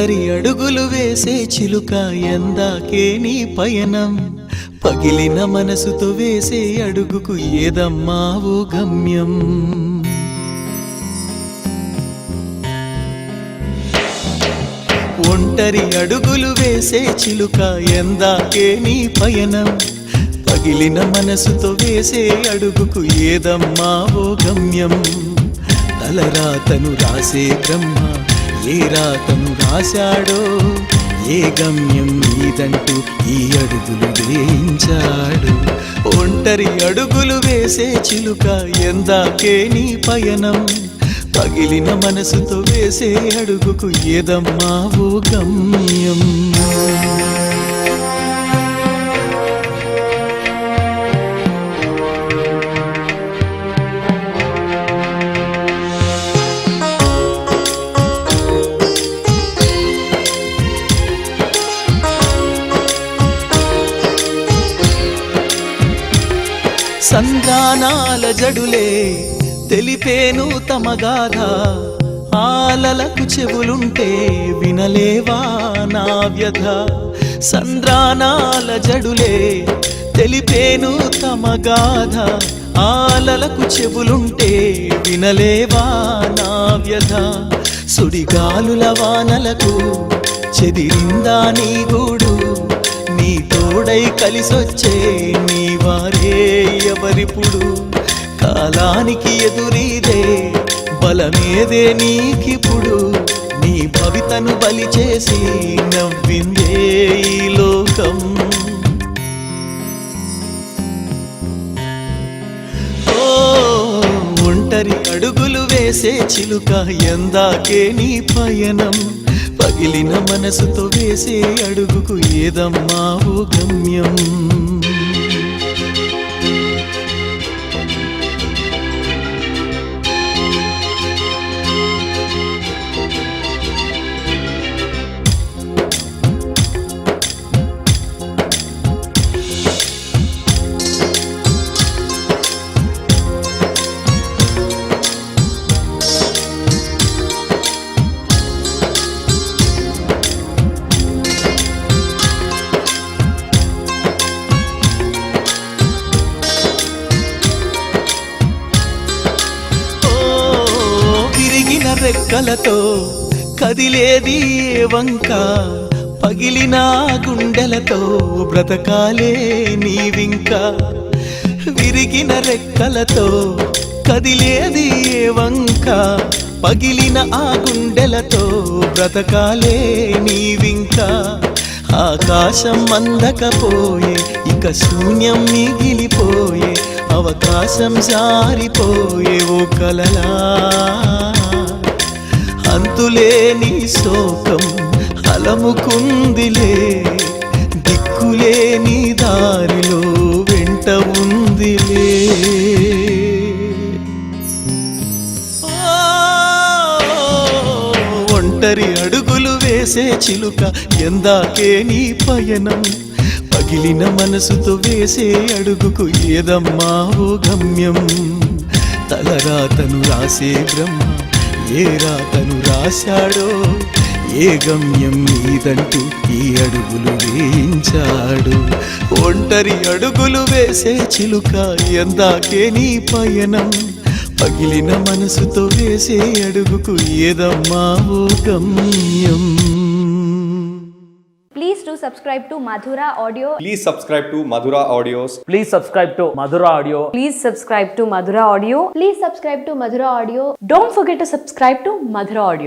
ఒంటరి అడుగులు వేసే చిలుక ఎందాకే నీ పయనం పగిలిన మనసుతో వేసే అడుగుకు ఏదమ్మా ఓ గమ్యం ఒంటరి అడుగులు వేసే చిలుక ఎందాకే నీ పయనం పగిలిన మనసుతో వేసే అడుగుకు ఏదమ్మా ఓ గమ్యం తలరాతను రాసే బ్రహ్మ ఏ రాతను రాశాడో ఏ గమ్యం నీదంటూ ఈ అడుగులు వేయించాడు ఒంటరి అడుగులు వేసే చిలుక ఎందాకే నీ పయనం పగిలిన మనసుతో వేసే అడుగుకు ఏదమ్మా ఓ గమ్యం సంధానాల జడులే తెలిపేను తమ గాథ ఆలలకు చెవులుంటే వినలేవా నా వ్యధ సంద్రానాల జడులే తెలిపేను తమ గాథ ఆలలకు చెవులుంటే వినలేవా నా వ్యధ సుడిగాలుల వానలకు చెదిరిందా నీ గూడు నీ తోడై కలిసొచ్చే నీ వారే ఎవరిప్పుడు కాలానికి ఎదురీదే బలమేదే నీకిప్పుడు నీ భవితను బలి చేసి నవ్విందే ఈ లోకం ఓ ఒంటరి అడుగులు వేసే చిలుక ఎందాకే నీ పయనం పగిలిన మనసుతో వేసే అడుగుకు ఏదమ్మా ఓ గమ్యం రెక్కలతో కదిలేది వంక పగిలిన గుండెలతో బ్రతకాలే నీవింక విరిగిన రెక్కలతో కదిలేది వంక పగిలిన ఆ గుండెలతో బ్రతకాలే నీవింక ఆకాశం అందకపోయే ఇక శూన్యం మిగిలిపోయే అవకాశం జారిపోయే ఓ కలలా అంతులేని శోకం అలముకుందిలే దిక్కులేని దారిలో వెంట ఉందిలే ఒంటరి అడుగులు వేసే చిలుక ఎందాకే నీ పయనం పగిలిన మనసుతో వేసే అడుగుకు ఏదమ్మా ఓ గమ్యం తలరాతను రాసే బ్రహ్మ ఏ రాతను రాశాడో ఏ గమ్యం నీదంటూ ఈ అడుగులు వేయించాడు ఒంటరి అడుగులు వేసే చిలుక ఎందాకే నీ పయనం పగిలిన మనసుతో వేసే అడుగుకు ఏదమ్మా ఓ గమ్యం Please do subscribe to Madhura Audio. Please subscribe to Madhura Audios. Please subscribe to Madhura Audio. Please subscribe to Madhura Audio. Please subscribe to Madhura Audio. Don't forget to subscribe to Madhura Audio.